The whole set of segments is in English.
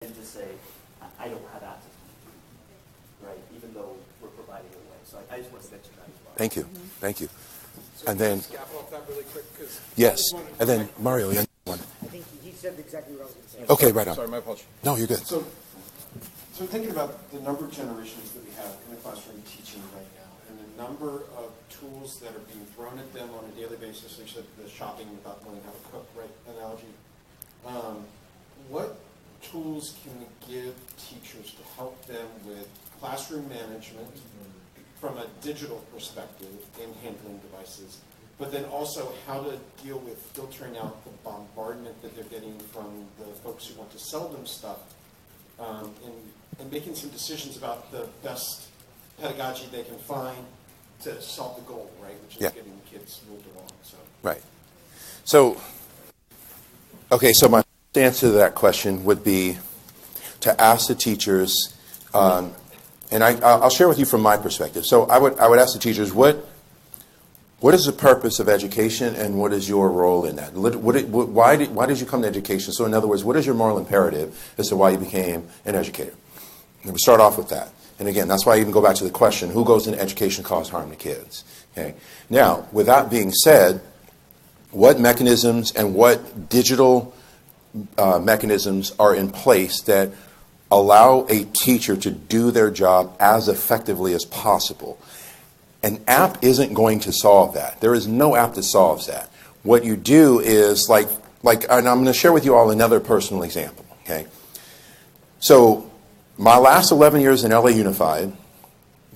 and just say, I don't have access to it, right? Even though we're providing a way. So I just want to mention that as well. Thank you. Thank you. So and then, off that really quick, yes, and then Mario, you one. I think he said exactly what I was going to say. Okay, right on. Sorry, my apologies. No, you're good. So thinking about the number of generations that we have in the classroom teaching right now, and the number of tools that are being thrown at them on a daily basis, like the shopping without knowing how to cook, right, analogy. What tools can we give teachers to help them with classroom management from a digital perspective in handling devices, but then also how to deal with filtering out the bombardment that they're getting from the folks who want to sell them stuff, and making some decisions about the best pedagogy they can find to solve the goal, right, which is getting the kids moved along. So. Right. So, okay, so my answer to that question would be to ask the teachers, and I'll share with you from my perspective. So I would ask the teachers, what is the purpose of education, and what is your role in that? Why did you come to education? So in other words, what is your moral imperative as to why you became an educator? And we start off with that. And again, that's why I even go back to the question, who goes into education cause harm to kids? Okay. Now, with that being said, what mechanisms and what digital mechanisms are in place that allow a teacher to do their job as effectively as possible? An app isn't going to solve that. There is no app that solves that. What you do is and I'm going to share with you all another personal example. Okay. So my last 11 years in LA Unified,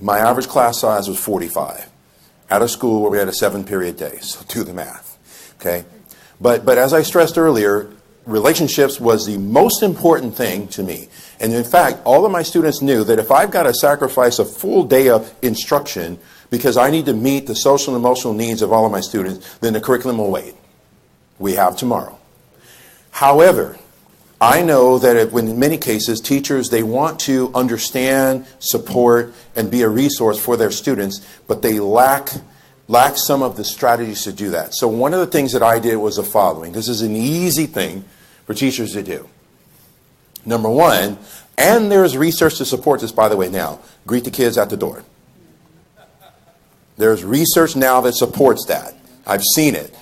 my average class size was 45 at a school where we had a 7-period day. So do the math. Okay. But as I stressed earlier, relationships was the most important thing to me. And in fact, all of my students knew that if I've got to sacrifice a full day of instruction because I need to meet the social and emotional needs of all of my students, then the curriculum will wait. We have tomorrow. However, I know that in many cases, teachers, they want to understand, support, and be a resource for their students, but they lack some of the strategies to do that. So one of the things that I did was the following. This is an easy thing for teachers to do. Number one, and there's research to support this, by the way, now, greet the kids at the door. There's research now that supports that. I've seen it.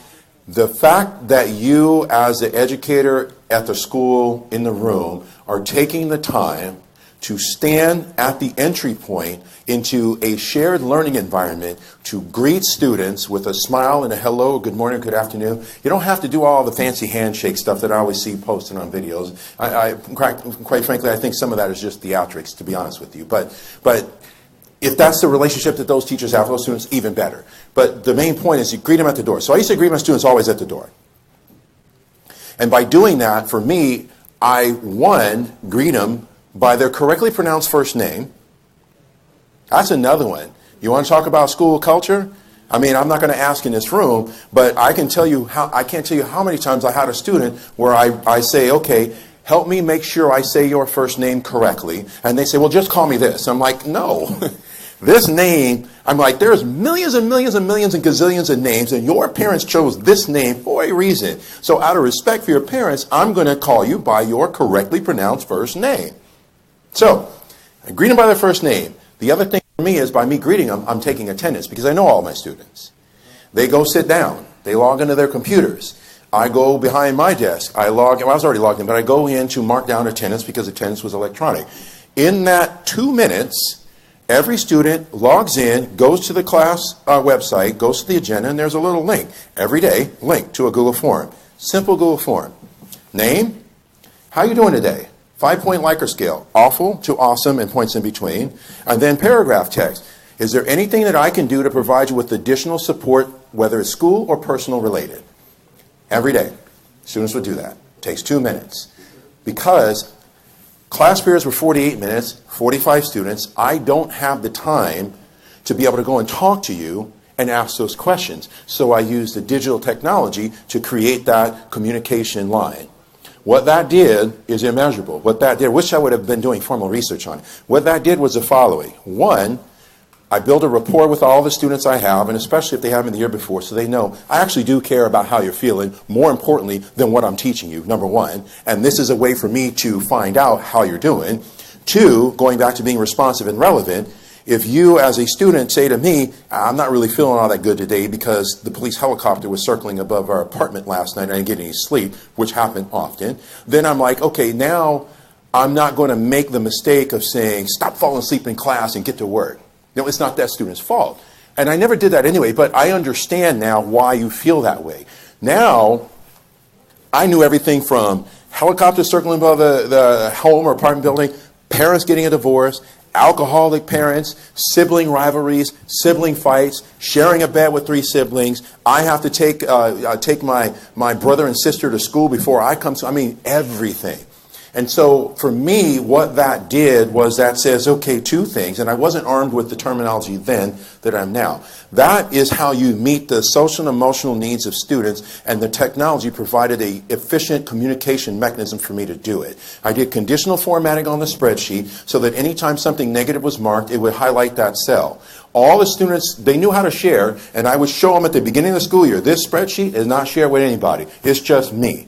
The fact that you, as the educator at the school in the room, are taking the time to stand at the entry point into a shared learning environment to greet students with a smile and a hello, good morning, good afternoon. You don't have to do all the fancy handshake stuff that I always see posted on videos. Quite frankly, I think some of that is just theatrics, to be honest with you. But if that's the relationship that those teachers have with those students, even better. But the main point is you greet them at the door. So I used to greet my students always at the door. And by doing that, for me, I, one, greet them by their correctly pronounced first name. That's another one. You want to talk about school culture? I mean, I'm not going to ask in this room, but I can't tell you how many times I had a student where I say, okay, help me make sure I say your first name correctly. And they say, well, just call me this. I'm like, no. This name, I'm like, there's millions and millions and millions and gazillions of names, and your parents chose this name for a reason. So out of respect for your parents, I'm going to call you by your correctly pronounced first name. So I greet them by their first name. The other thing for me is by me greeting them, I'm taking attendance because I know all my students. They go sit down. They log into their computers. I go behind my desk. I was already logged in, but I go in to mark down attendance because attendance was electronic. In that 2 minutes, every student logs in, goes to the class website, goes to the agenda, and there's a little link. Every day, link to a Google form. Simple Google form. Name, how you doing today? 5-point Likert scale, awful to awesome and points in between. And then paragraph text. Is there anything that I can do to provide you with additional support, whether it's school or personal related? Every day, students would do that. It takes 2 minutes. Because class periods were 48 minutes, 45 students. I don't have the time to be able to go and talk to you and ask those questions. So I use the digital technology to create that communication line. What that did is immeasurable. What that did, wish I would have been doing formal research on it. What that did was the following. One, I build a rapport with all the students I have, and especially if they haven't the year before, so they know I actually do care about how you're feeling, more importantly than what I'm teaching you, number one. And this is a way for me to find out how you're doing. Two, going back to being responsive and relevant, if you as a student say to me, I'm not really feeling all that good today because the police helicopter was circling above our apartment last night and I didn't get any sleep, which happened often, then I'm like, okay, now I'm not going to make the mistake of saying, stop falling asleep in class and get to work. No, it's not that student's fault. And I never did that anyway, but I understand now why you feel that way. Now, I knew everything from helicopters circling above the home or apartment building, parents getting a divorce, alcoholic parents, sibling rivalries, sibling fights, sharing a bed with 3 siblings. I have to take my brother and sister to school before I come. I mean, everything. And so for me, what that did was that says, okay, 2 things, and I wasn't armed with the terminology then that I'm now. That is how you meet the social and emotional needs of students, and the technology provided an efficient communication mechanism for me to do it. I did conditional formatting on the spreadsheet so that anytime something negative was marked, it would highlight that cell. All the students, they knew how to share, and I would show them at the beginning of the school year, this spreadsheet is not shared with anybody. It's just me.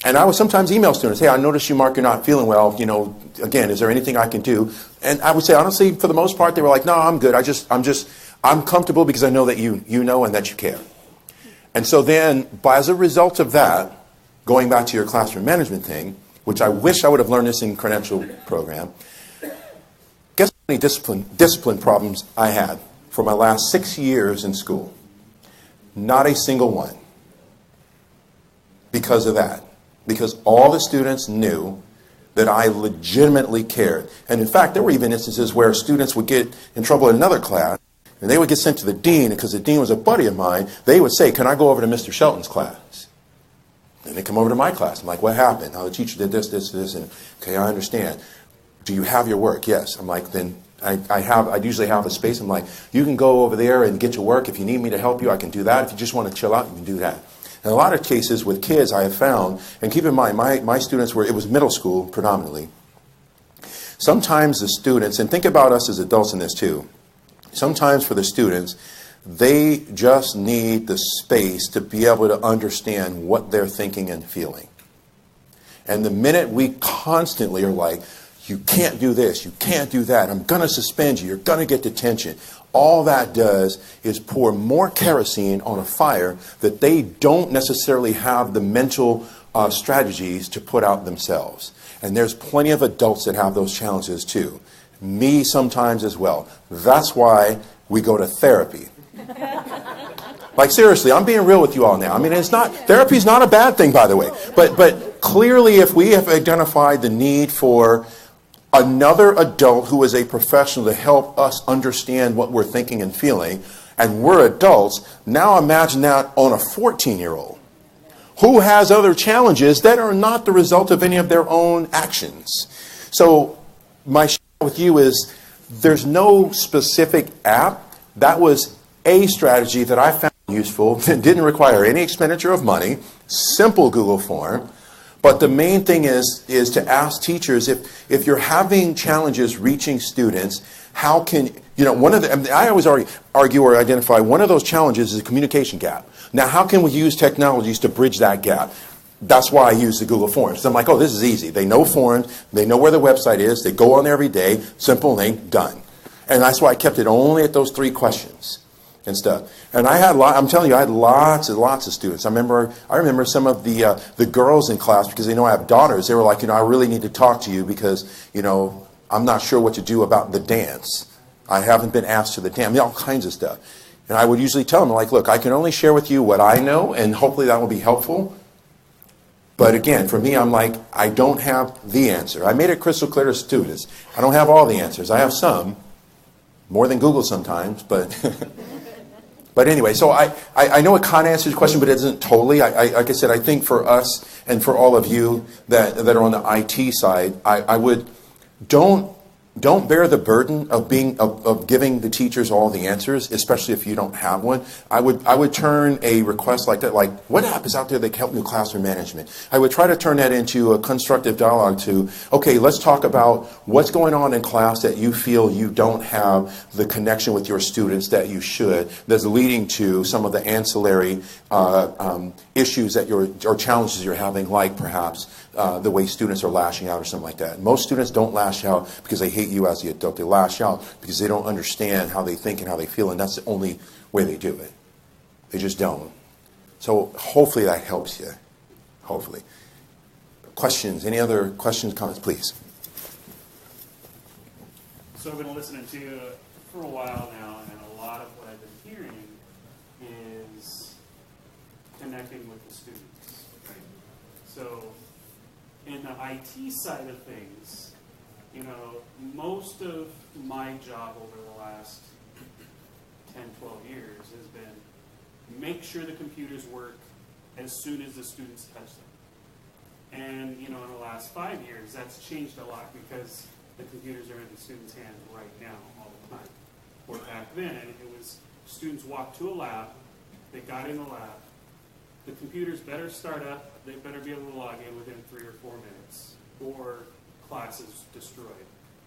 And I would sometimes email students, hey, I noticed you, Mark, you're not feeling well. You know, again, is there anything I can do? And I would say, honestly, for the most part, they were like, no, I'm good. I'm comfortable because I know that you know and that you care. And so then, as a result of that, going back to your classroom management thing, which I wish I would have learned this in credential program, guess how many discipline problems I had for my last 6 years in school? Not a single one. Because of that. Because all the students knew that I legitimately cared. And in fact, there were even instances where students would get in trouble in another class, and they would get sent to the dean, because the dean was a buddy of mine. They would say, can I go over to Mr. Shelton's class? And they come over to my class. I'm like, what happened? Oh, the teacher did this, and okay, I understand. Do you have your work? Yes. I'm like, then I usually have a space. I'm like, you can go over there and get your work. If you need me to help you, I can do that. If you just want to chill out, you can do that. In a lot of cases with kids, I have found, and keep in mind, my students it was middle school predominantly. Sometimes the students, and think about us as adults in this too, sometimes for the students, they just need the space to be able to understand what they're thinking and feeling. And the minute we constantly are like, you can't do this, you can't do that, I'm going to suspend you, you're going to get detention. All that does is pour more kerosene on a fire that they don't necessarily have the mental strategies to put out themselves. And there's plenty of adults that have those challenges too. Me sometimes as well. That's why we go to therapy. Like seriously, I'm being real with you all now. I mean, therapy's not a bad thing, by the way. But clearly if we have identified the need for another adult who is a professional to help us understand what we're thinking and feeling, and we're adults, now imagine that on a 14-year-old who has other challenges that are not the result of any of their own actions. So my share with you is there's no specific app. That was a strategy that I found useful that didn't require any expenditure of money, simple Google form. But the main thing is to ask teachers, if you're having challenges reaching students, how can, I always argue or identify one of those challenges is a communication gap. Now, how can we use technologies to bridge that gap? That's why I use the Google Forms. So I'm like, oh, this is easy. They know forms. They know where the website is. They go on there every day. Simple link, done. And that's why I kept it only at those 3 questions and stuff. And I'm telling you, I had lots and lots of students. I remember some of the girls in class, because they know I have daughters. They were like, I really need to talk to you because, I'm not sure what to do about the dance. I haven't been asked to the dance. I mean, all kinds of stuff. And I would usually tell them, like, look, I can only share with you what I know, and hopefully that will be helpful. But again, for me, I'm like, I don't have the answer. I made it crystal clear to students. I don't have all the answers. I have some, more than Google sometimes, but... But anyway, so I know it kind of answers your question, but it doesn't totally. Like I said, I think for us and for all of you that are on the IT side, don't don't bear the burden of giving the teachers all the answers, especially if you don't have one. I would turn a request like that, like, what app is out there that can help me with classroom management? I would try to turn that into a constructive dialogue to, okay, let's talk about what's going on in class that you feel you don't have the connection with your students that you should, that's leading to some of the ancillary issues that or challenges you're having, like perhaps the way students are lashing out or something like that. Most students don't lash out because they hate you as the adult. They lash out because they don't understand how they think and how they feel, and that's the only way they do it. They just don't. So hopefully that helps you. Hopefully. Questions? Any other questions, comments, please? So I've been listening to you for a while now, and a lot of what I've been hearing is connecting with the students. Right? So in the IT side of things, you know, most of my job over the last 10, 12 years has been make sure the computers work as soon as the students touch them. And, you know, in the last 5 years, that's changed a lot because the computers are in the students' hands right now all the time. Or back then, it was students walked to a lab, they got in the lab, the computers better start up, they better be able to log in within 3 or 4 minutes, or class is destroyed,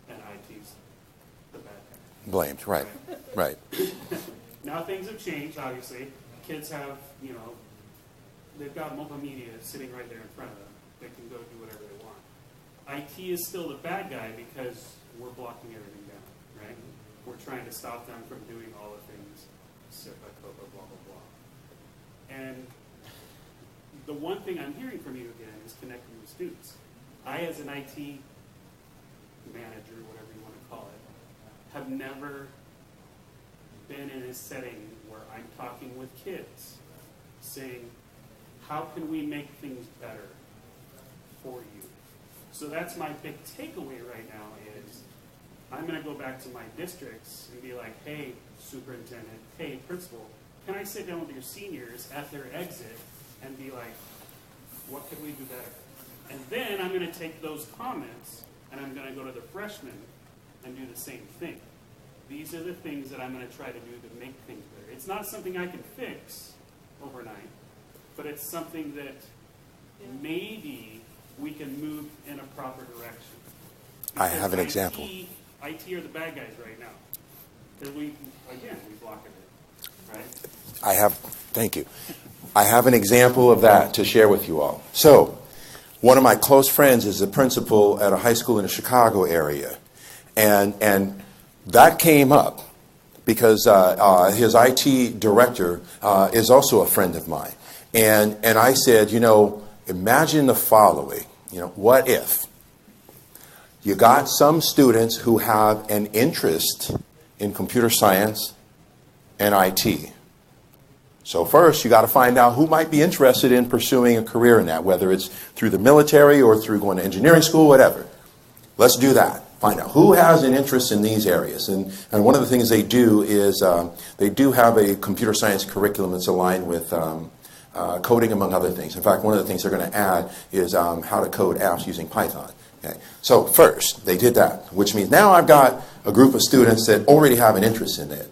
and IT's the bad guy. Blamed, right, right. Now things have changed, obviously. Kids have, you know, they've got multimedia sitting right there in front of them. They can go do whatever they want. IT is still the bad guy because we're blocking everything down, right? We're trying to stop them from doing all the things, SIPA, COPA, blah, blah, blah. And the one thing I'm hearing from you again is connecting with students. I, as an IT manager, whatever you want to call it, have never been in a setting where I'm talking with kids, saying, how can we make things better for you? So that's my big takeaway right now is I'm going to go back to my districts and be like, hey, superintendent, hey, principal, can I sit down with your seniors at their exit and be like, what could we do better? And then I'm going to take those comments and I'm going to go to the freshmen and do the same thing. These are the things that I'm going to try to do to make things better. It's not something I can fix overnight, but it's something that maybe we can move in a proper direction. I have an IT example. IT are the bad guys right now. Because we block it, right? Thank you. I have an example of that to share with you all. So, one of my close friends is a principal at a high school in the Chicago area. And that came up because his IT director is also a friend of mine. And I said, you know, imagine the following. You know, what if you got some students who have an interest in computer science and IT? So first, you got to find out who might be interested in pursuing a career in that, whether it's through the military or through going to engineering school, whatever. Let's do that. Find out who has an interest in these areas. And one of the things they do is they do have a computer science curriculum that's aligned with coding, among other things. In fact, one of the things they're going to add is how to code apps using Python. Okay. So first, they did that, which means now I've got a group of students that already have an interest in it.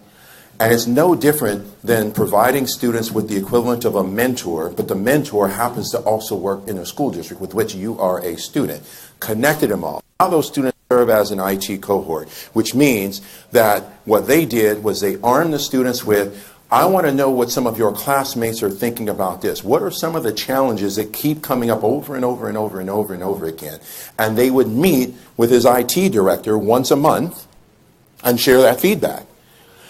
And it's no different than providing students with the equivalent of a mentor, but the mentor happens to also work in a school district with which you are a student. Connected them all. Now those students serve as an IT cohort, which means that what they did was they armed the students with, I want to know what some of your classmates are thinking about this. What are some of the challenges that keep coming up over and over and over and over and over again? And they would meet with his IT director once a month and share that feedback.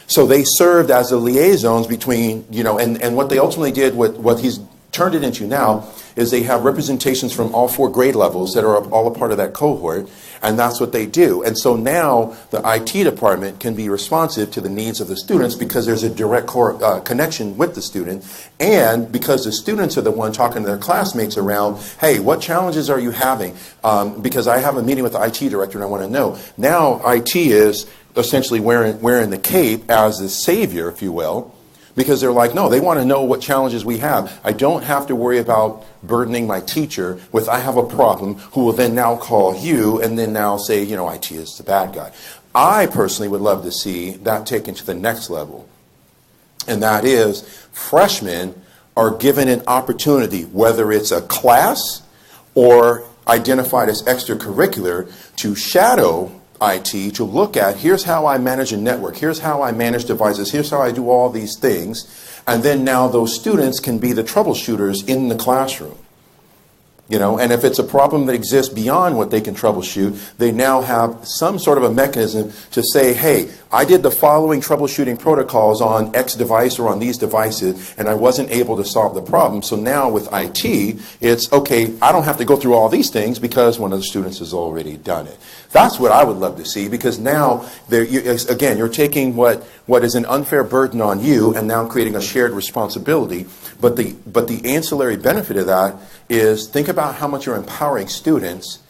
So they served as the liaisons between, you know, and what they ultimately did, what he's turned it into now, is they have representations from all 4 grade levels that are all a part of that cohort, and that's what they do. And so now the IT department can be responsive to the needs of the students because there's a direct connection with the student, and because the students are the one talking to their classmates around, hey, what challenges are you having? Because I have a meeting with the IT director and I want to know. Now IT is essentially wearing the cape as the savior, if you will, Because they're like, no, they want to know what challenges we have. I don't have to worry about burdening my teacher with, I have a problem, who will then now call you and then now say, you know, IT is the bad guy. I personally would love to see that taken to the next level. And that is, freshmen are given an opportunity, whether it's a class or identified as extracurricular, to shadow IT, to look at, here's how I manage a network, here's how I manage devices, here's how I do all these things. And then now those students can be the troubleshooters in the classroom. You know, and if it's a problem that exists beyond what they can troubleshoot, they now have some sort of a mechanism to say, hey, I did the following troubleshooting protocols on X device or on these devices, and I wasn't able to solve the problem. So now with IT, it's, okay, I don't have to go through all these things because one of the students has already done it. That's what I would love to see, because now, again, you're taking what is an unfair burden on you and now creating a shared responsibility. But the ancillary benefit of that is, think about how much you're empowering students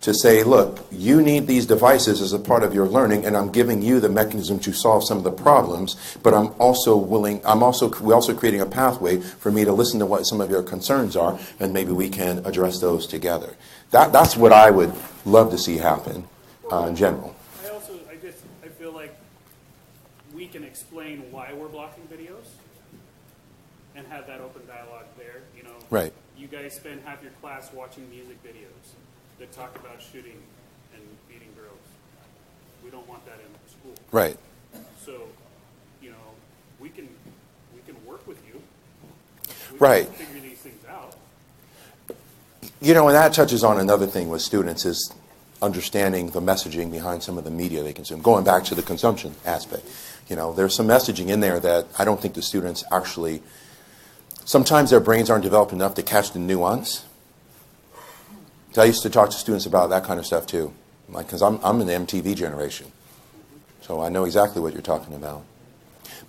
to say, look, you need these devices as a part of your learning, and I'm giving you the mechanism to solve some of the problems, but we're also creating a pathway for me to listen to what some of your concerns are, and maybe we can address those together. That's what I would love to see happen in general. I feel like we can explain why we're blocking videos and have that open dialogue there. You know, right. You guys spend half your class watching music videos that talk about shooting and beating girls. We don't want that in school. Right. So, you know, we can work with you. We right. can figure these things out. You know, and that touches on another thing with students, is understanding the messaging behind some of the media they consume. Going back to the consumption aspect, you know, there's some messaging in there that I don't think the students actually, sometimes their brains aren't developed enough to catch the nuance. I used to talk to students about that kind of stuff too, like, because I'm an MTV generation, so I know exactly what you're talking about.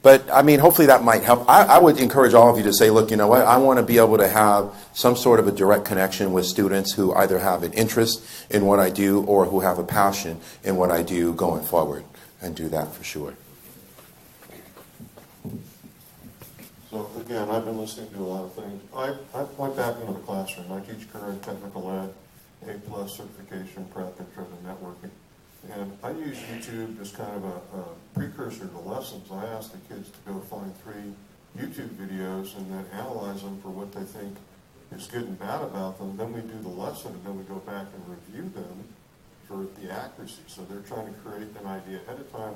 But I mean, hopefully that might help. I would encourage all of you to say, look, you know what, I want to be able to have some sort of a direct connection with students who either have an interest in what I do or who have a passion in what I do going forward, and do that for sure. So again, I've been listening to a lot of things. I went back into the classroom. I teach current technical ed, A+ certification prep, and driven networking. And I use YouTube as kind of a precursor to lessons. I ask the kids to go find 3 YouTube videos and then analyze them for what they think is good and bad about them. Then we do the lesson, and then we go back and review them for the accuracy. So they're trying to create an idea ahead of time,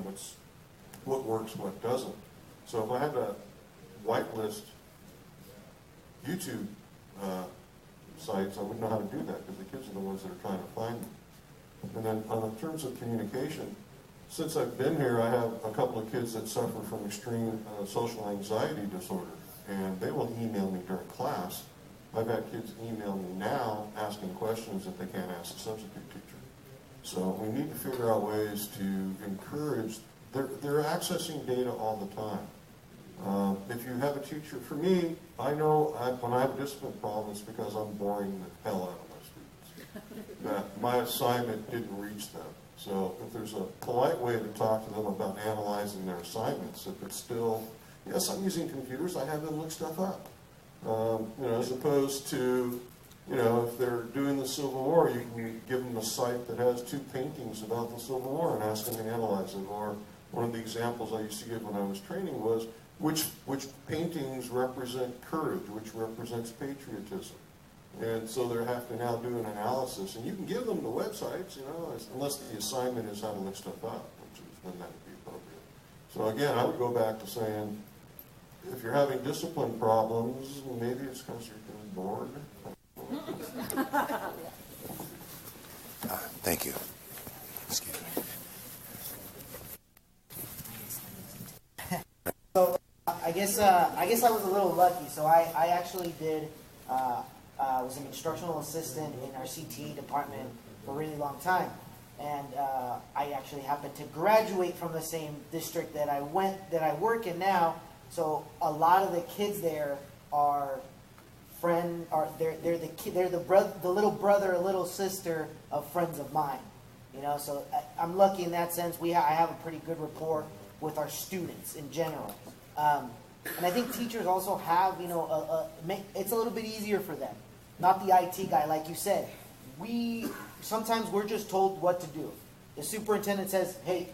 what works, what doesn't. So if I had to whitelist YouTube sites, I wouldn't know how to do that, because the kids are the ones that are trying to find them. And then in terms of communication, since I've been here, I have a couple of kids that suffer from extreme social anxiety disorder, and they will email me during class. I've had kids email me now asking questions that they can't ask a substitute teacher. So we need to figure out ways to encourage, they're accessing data all the time. If you have a teacher, for me, I know when I have a discipline problem, it's because I'm boring the hell out of my students. That my assignment didn't reach them. So if there's a polite way to talk to them about analyzing their assignments, if it's still, yes, I'm using computers, I have them look stuff up. As opposed to, if they're doing the Civil War, you can give them a site that has 2 paintings about the Civil War and ask them to analyze it. Or one of the examples I used to give when I was training was, which paintings represent courage, which represents patriotism. And so they have to now do an analysis. And you can give them the websites, unless the assignment is how to look stuff up, which is when that would be appropriate. So again, I would go back to saying, if you're having discipline problems, maybe it's because you're getting bored. Thank you. Excuse me. So I guess I was a little lucky. So I actually did was an instructional assistant in our CTE department for a really long time, and I actually happened to graduate from the same district that I work in now. So a lot of the kids there are they're the little brother or little sister of friends of mine. So I'm lucky in that sense. I have a pretty good rapport with our students in general. And I think teachers also have, it's a little bit easier for them. Not the IT guy, like you said. Sometimes we're just told what to do. The superintendent says, hey,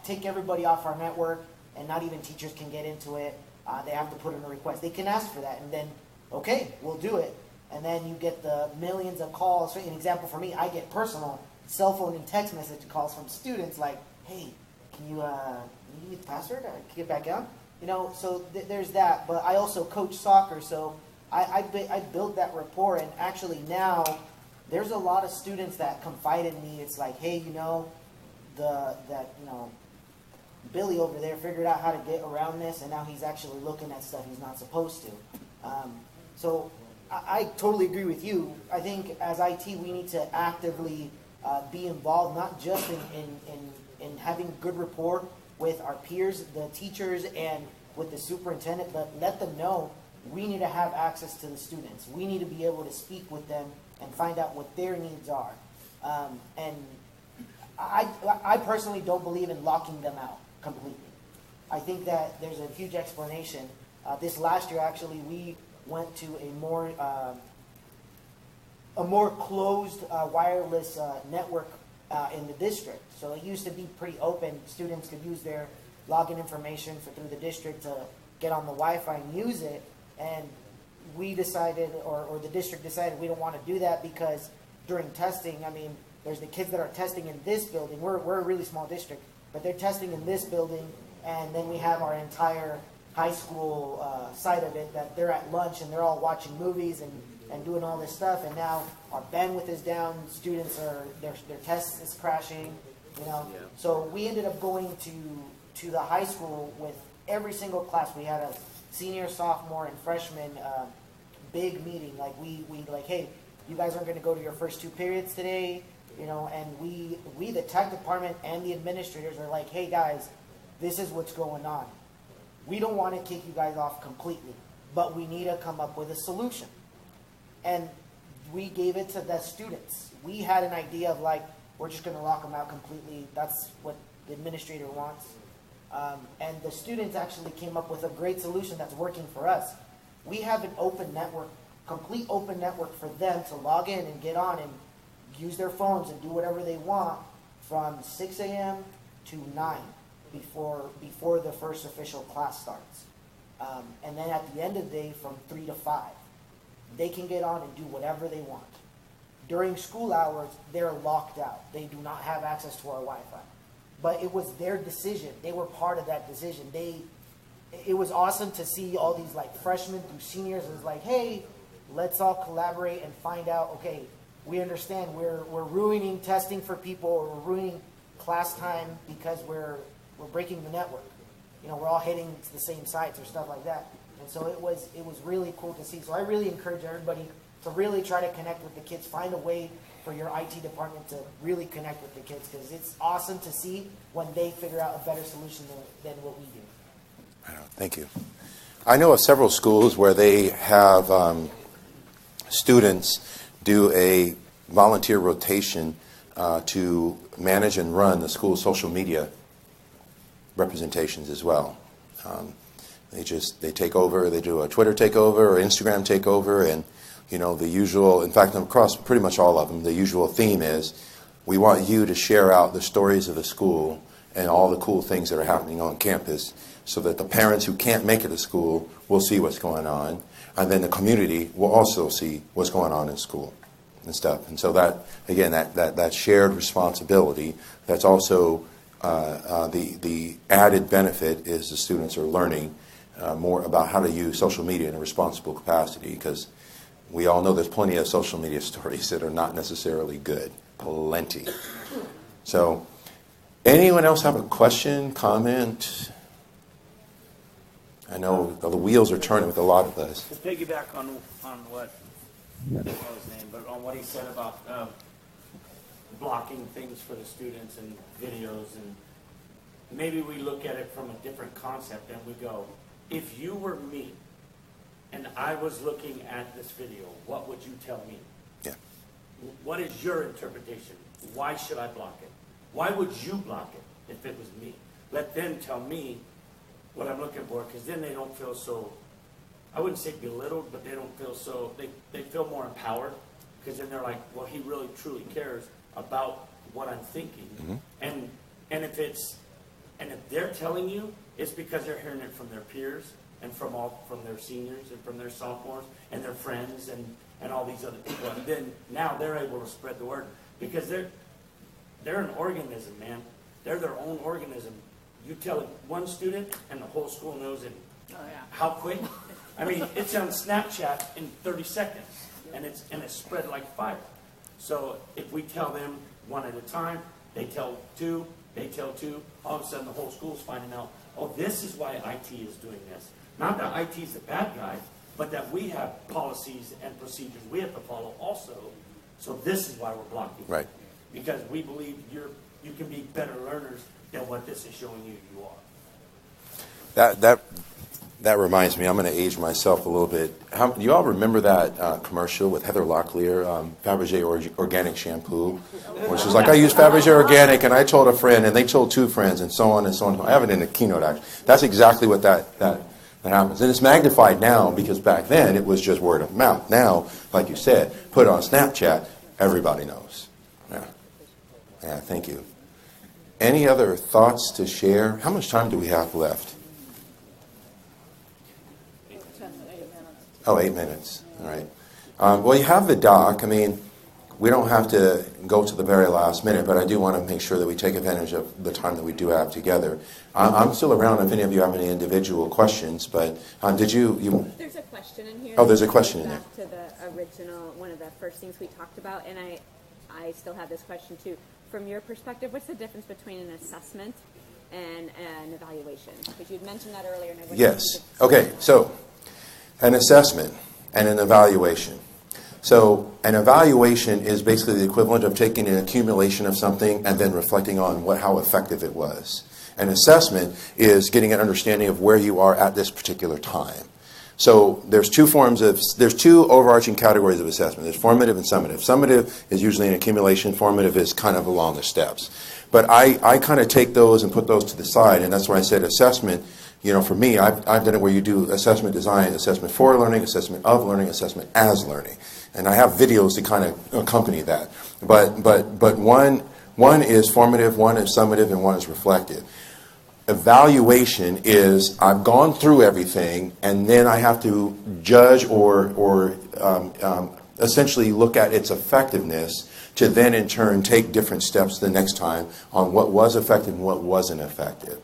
take everybody off our network, and not even teachers can get into it. They have to put in a request. They can ask for that, and then, okay, we'll do it. And then you get the millions of calls. For an example for me, I get personal cell phone and text message calls from students like, hey, can you give me the password? Can you get back out? So there's that. But I also coach soccer, so I built that rapport, and actually now there's a lot of students that confide in me. It's like, hey, Billy over there figured out how to get around this, and now he's actually looking at stuff he's not supposed to. So I totally agree with you. I think as IT, we need to actively be involved, not just in having good rapport with our peers, the teachers, and with the superintendent, but let them know we need to have access to the students. We need to be able to speak with them and find out what their needs are. And I personally don't believe in locking them out completely. I think that there's a huge explanation. This last year, actually, we went to a more closed wireless network in the district. So it used to be pretty open. Students could use their login information through the district to get on the Wi-Fi and use it. And we decided, or the district decided, we don't want to do that because during testing, there's the kids that are testing in this building. We're a really small district, but they're testing in this building, and then we have our entire high school side of it that they're at lunch and they're all watching movies and doing all this stuff. And now our bandwidth is down. Students their test is crashing. Yeah. So we ended up going to the high school with every single class. We had a senior, sophomore, and freshman big meeting. Like we hey, you guys aren't going to go to your first 2 periods today, and we the tech department and the administrators are like, hey guys, this is what's going on. We don't want to kick you guys off completely, but we need to come up with a solution. And we gave it to the students. We had an idea of like, we're just going to lock them out completely. That's what the administrator wants. And the students actually came up with a great solution that's working for us. We have an open network, complete open network for them to log in and get on and use their phones and do whatever they want from 6 a.m. to 9 before the first official class starts. And then at the end of the day, from 3 to 5, they can get on and do whatever they want. During school hours, they're locked out. They do not have access to our Wi-Fi. But it was their decision. They were part of that decision. It was awesome to see all these like freshmen through seniors. It was like, hey, let's all collaborate and find out, okay, we understand we're ruining testing for people, or we're ruining class time because we're breaking the network. We're all hitting the same sites or stuff like that. And so it was really cool to see. So I really encourage everybody to really try to connect with the kids. Find a way for your IT department to really connect with the kids, because it's awesome to see when they figure out a better solution than what we do. I know. Thank you. I know of several schools where they have students do a volunteer rotation to manage and run the school's social media representations as well. They take over. They do a Twitter takeover or Instagram takeover, and the usual. In fact, across pretty much all of them, the usual theme is, we want you to share out the stories of the school and all the cool things that are happening on campus, so that the parents who can't make it to school will see what's going on, and then the community will also see what's going on in school and stuff. And so that, again, that shared responsibility, that's also the added benefit is the students are learning more about how to use social media in a responsible capacity, because we all know there's plenty of social media stories that are not necessarily good. Plenty. So, anyone else have a question, comment? I know the wheels are turning with a lot of this. To piggyback on what, I don't know his name, but on what he said about blocking things for the students and videos, and maybe we look at it from a different concept and we go, if you were me and I was looking at this video, what would you tell me? Yeah. What is your interpretation? Why should I block it? Why would you block it if it was me? Let them tell me what I'm looking for, because then they don't feel so, I wouldn't say belittled, but they don't feel so, they feel more empowered, because then they're like, well, he really truly cares about what I'm thinking. And if they're telling you, it's because they're hearing it from their peers and from their seniors and from their sophomores and their friends and all these other people. And then now they're able to spread the word, because they're an organism, man. They're their own organism. You tell it one student and the whole school knows it. Oh, yeah. How quick? I mean, it's on Snapchat in 30 seconds, and it's spread like fire. So if we tell them one at a time, they tell two, all of a sudden the whole school's finding out, oh, this is why IT is doing this. Not that IT is the bad guy, but that we have policies and procedures we have to follow also. So this is why we're blocking. Right. Because we believe you can be better learners than what this is showing you are. That reminds me, I'm going to age myself a little bit. Do you all remember that commercial with Heather Locklear, Fabergé Organic Shampoo? Where she's like, I use Fabergé Organic, and I told a friend, and they told two friends, and so on and so on. I have it in the keynote, actually. That's exactly what that happens. And it's magnified now, because back then it was just word of mouth. Now, like you said, put it on Snapchat, everybody knows. Yeah, thank you. Any other thoughts to share? How much time do we have left? 8 minutes. All right. Well, you have the doc. I mean, we don't have to go to the very last minute, but I do want to make sure that we take advantage of the time that we do have together. I'm still around if any of you have any individual questions, but did you... There's a question in here. Oh, there's a question in there. Back to the original, one of the first things we talked about, and I still have this question too. From your perspective, what's the difference between an assessment and an evaluation? Because you'd mentioned that earlier. And I Yes. Okay, so an assessment and an evaluation. So an evaluation is basically the equivalent of taking an accumulation of something and then reflecting on how effective it was. An assessment is getting an understanding of where you are at this particular time. So there's two overarching categories of assessment. There's formative and summative. Summative is usually an accumulation. Formative is kind of along the steps. But I kind of take those and put those to the side, and that's why I said assessment. You know, for me, I've done it where you do assessment design, assessment for learning, assessment of learning, assessment as learning. And I have videos to kind of accompany that. But one is formative, one is summative, and one is reflective. Evaluation is I've gone through everything, and then I have to judge or essentially look at its effectiveness to then in turn take different steps the next time on what was effective and what wasn't effective.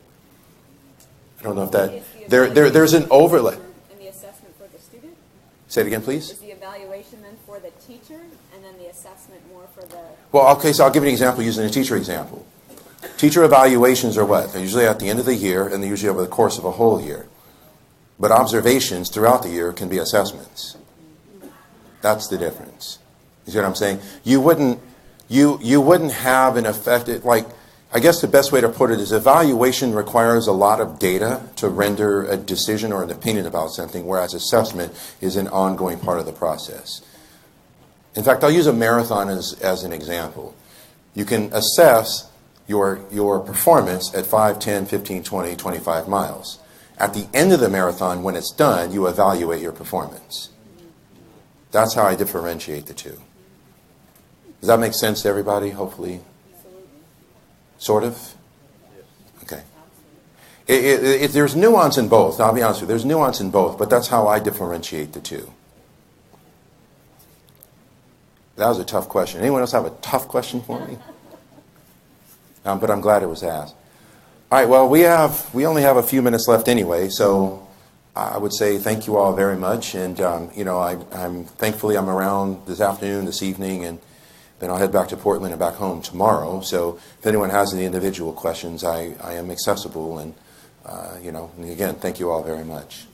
I don't know if that there's an overlap. And the assessment for the student? Say it again, please. Is the evaluation then for the teacher, and then the assessment more for the... Well, okay, so I'll give you an example using a teacher example. Teacher evaluations are what? They're usually at the end of the year, and they're usually over the course of a whole year. But observations throughout the year can be assessments. That's the difference. You see what I'm saying? You wouldn't have an effective, like, I guess the best way to put it is evaluation requires a lot of data to render a decision or an opinion about something, whereas assessment is an ongoing part of the process. In fact, I'll use a marathon as an example. You can assess your performance at 5, 10, 15, 20, 25 miles. At the end of the marathon, when it's done, you evaluate your performance. That's how I differentiate the two. Does that make sense to everybody, hopefully? Sort of? Okay. There's nuance in both. I'll be honest with you. There's nuance in both, but that's how I differentiate the two. That was a tough question. Anyone else have a tough question for me? But I'm glad it was asked. All right, well, we only have a few minutes left anyway, so I would say thank you all very much. And, you know, thankfully I'm around this afternoon, this evening, and then I'll head back to Portland and back home tomorrow. So if anyone has any individual questions, I am accessible. And, you know, and again, thank you all very much.